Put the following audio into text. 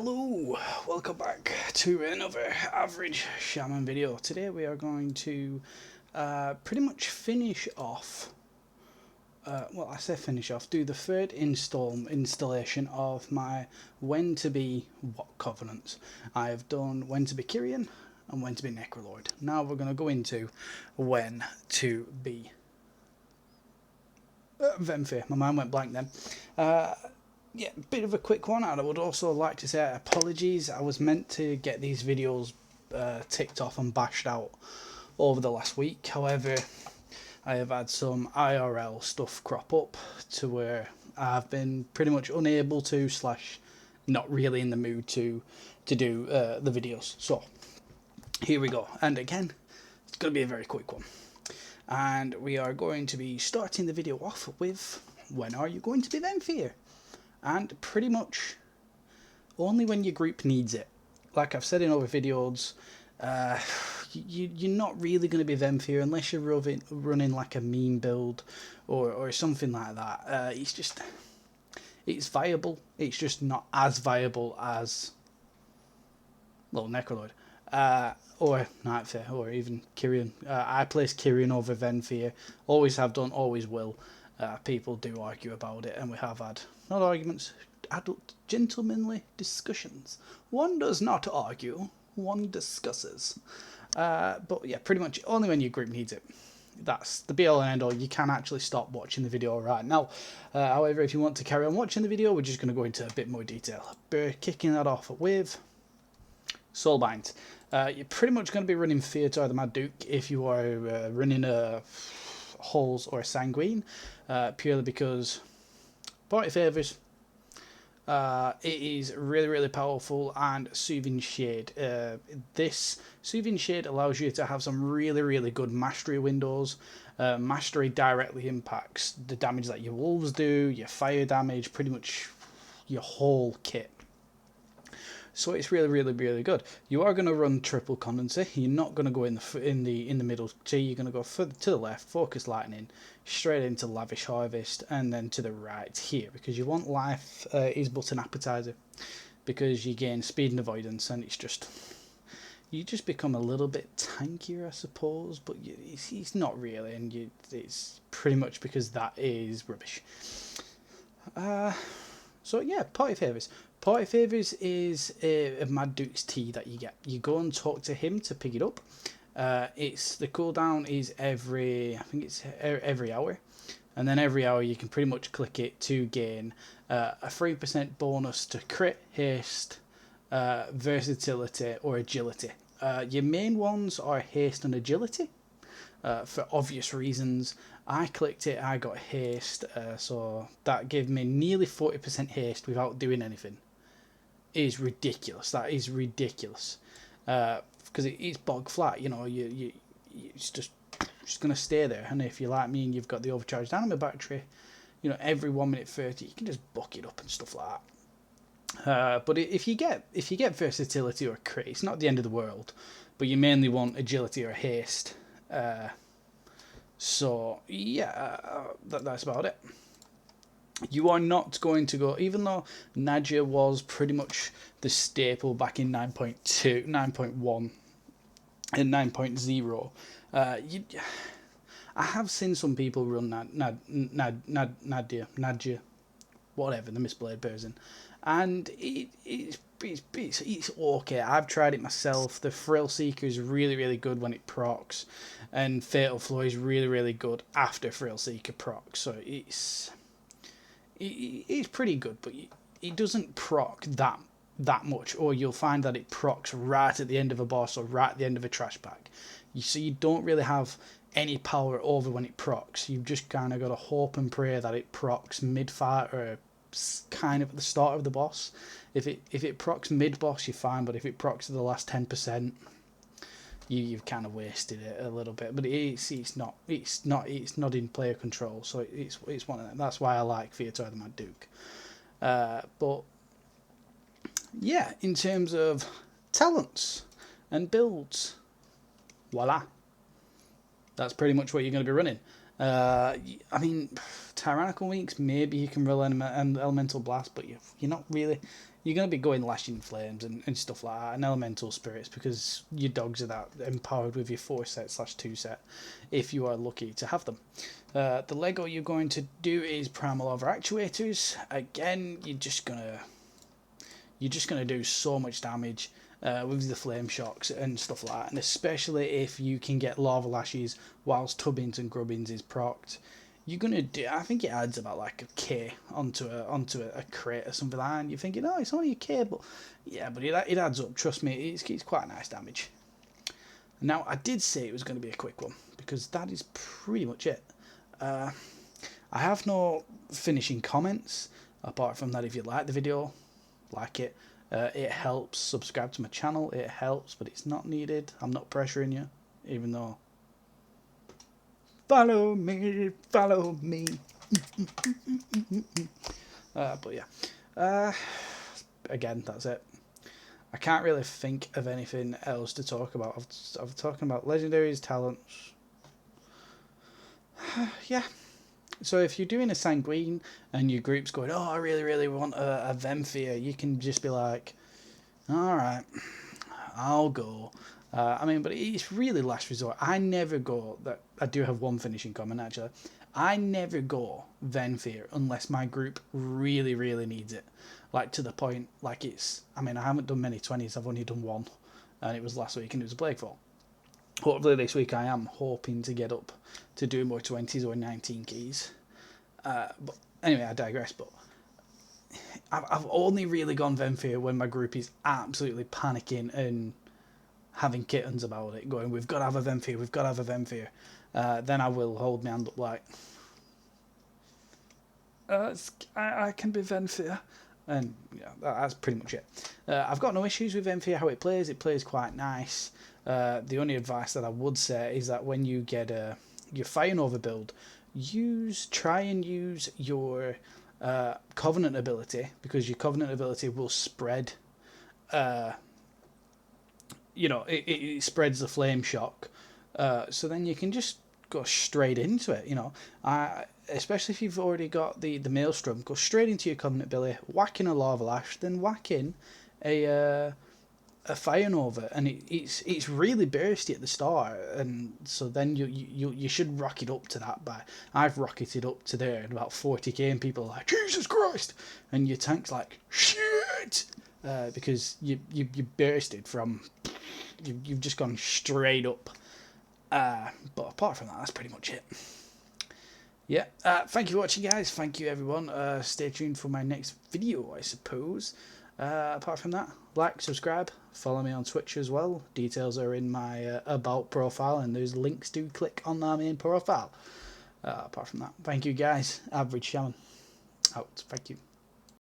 Hello, welcome back to another average Shaman video. Today we are going to pretty much finish off, do the third installation of my when to be what covenants. I have done when to be Kyrian and when to be Necrolord. Now we're going to go into when to be Vemfir. My mind went blank then. Yeah, bit of a quick one, and I would also like to say apologies. I was meant to get these videos ticked off and bashed out over the last week. However, I have had some IRL stuff crop up to where I've been pretty much unable to / not really in the mood to do the videos. So here we go. And again, it's going to be a very quick one. And we are going to be starting the video off with when are you going to be Vemfir? And pretty much only when your group needs it. Like I've said in other videos, you're not really going to be Vemfir unless you're running like a meme build or something like that. It's viable. It's just not as viable as Necrolord or Nightfare or even Kyrian. I place Kyrian over Vemfir. Always have done, always will. People do argue about it, and we have had, not arguments, adult, gentlemanly discussions. One does not argue, one discusses. But yeah, pretty much only when your group needs it. That's the be-all and end-all. You can actually stop watching the video right now. However, if you want to carry on watching the video, we're just going to go into a bit more detail. We're kicking that off with Soulbind. You're pretty much going to be running Theodore the Mad Duke if you are running a Halls or a Sanguine, purely because Party Favours, it is really powerful, and Soothing Shade. This Soothing Shade allows you to have some really good mastery windows. Mastery directly impacts the damage that your wolves do, your fire damage, pretty much your whole kit. So it's really good. You are going to run triple condenser. You're not going to go in the middle. So you're going to go further to the left, focus lightning, straight into lavish harvest, and then to the right here, because you want life is but an appetizer, because you gain speed and avoidance, and you just become a little bit tankier, I suppose. But it's not really, and it's pretty much because that is rubbish. So yeah, Party Favours. Party Favours is a Mad Duke's tea that you get. You go and talk to him to pick it up. It's the cooldown is every hour, and then every hour you can pretty much click it to gain a 3% bonus to crit, haste, versatility, or agility. Your main ones are haste and agility. For obvious reasons. I clicked it, I got haste, so that gave me nearly 40% haste without doing anything. It is ridiculous. That is ridiculous, because it's bog flat. You know, it's just going to stay there. And if you're like me and you've got the overcharged anima battery, you know, every 1 minute 30, you can just buck it up and stuff like that. But if you get versatility or crit, it's not the end of the world. But you mainly want agility or haste. So yeah, that's about it. You are not going to go, even though Nadia was pretty much the staple back in 9.2, 9.1 and 9.0. I have seen some people run Nadia, whatever, the Mistblade version, and it's okay. I've tried it myself. The Thrill Seeker is really good when it procs, and Fatal Flow is really good after Thrill Seeker procs. So it's pretty good, but it doesn't proc that much, or you'll find that it procs right at the end of a boss or right at the end of a trash bag. So you don't really have any power over when it procs. You've just kind of got to hope and pray that it procs mid-fight or kind of at the start of the boss. If it procs mid-boss, you're fine, but if it procs to the last 10%, you've kind of wasted it a little bit. But it's not in player control, so it's one of them. That's why I like Theodore the Mad Duke. But yeah, in terms of talents and builds, voila, that's pretty much what you're going to be running. I mean, tyrannical weeks, maybe you can roll an elemental blast, but you're not really. You're going to be going lashing flames and stuff like that, and elemental spirits, because your dogs are that empowered with your 4-set/2 set, if you are lucky to have them. The Lego you're going to do is primal over actuators. Again, you're just gonna do so much damage with the flame shocks and stuff like that, and especially if you can get lava lashes whilst tubbins and grubbins is procced. You're gonna do. I think it adds about like a K onto a crate or something like that. And you're thinking, oh, it's only a K, but yeah, but it adds up. Trust me, it's quite nice damage. Now, I did say it was going to be a quick one because that is pretty much it. I have no finishing comments apart from that. If you like the video, like it. It helps. Subscribe to my channel. It helps, but it's not needed. I'm not pressuring you, even though. Follow me, follow me. But yeah. Again, that's it. I can't really think of anything else to talk about. I've talking about legendaries, talents. Yeah. So if you're doing a sanguine and your group's going, oh, I really, really want a Vemfia, you can just be like, all right, I'll go. I mean, but it's really last resort. I never go that. I do have one finishing comment actually. I never go Vemfia unless my group really, really needs it. Like to the point, like it's. I mean, I haven't done many 20s. I've only done one, and it was last week, and it was a Plaguefall. Hopefully this week I am hoping to get up to do more 20s or 19 keys. But anyway, I digress. But I've only really gone Vemfia when my group is absolutely panicking and having kittens about it, going, we've got to have a Vemfia, we've got to have a Vemfia. Then I will hold my hand up like, I can be Vemfia. And yeah, that's pretty much it. I've got no issues with Vemfia, how it plays quite nice. The only advice that I would say is that when you get your Fire Nova build, try and use your Covenant ability, because your Covenant ability will spread. It spreads the flame shock, so then you can just go straight into it. Especially if you've already got the Maelstrom, go straight into your Covenant ability, whack in a Lava Lash, then whack in a Fire Nova, and it's really bursty at the start, and so then you should rocket up to that. I've rocketed up to there at about 40k, and people are like, Jesus Christ, and your tank's like, shit, because you bursted from, you've just gone straight up. But apart from that, that's pretty much it. Yeah, thank you for watching, guys. Thank you, everyone. Stay tuned for my next video, I suppose. Apart from that, like, subscribe, follow me on Twitch as well. Details are in my about profile, and there's links to click on my main profile. Apart from that, thank you, guys. Average Shaman out. Thank you.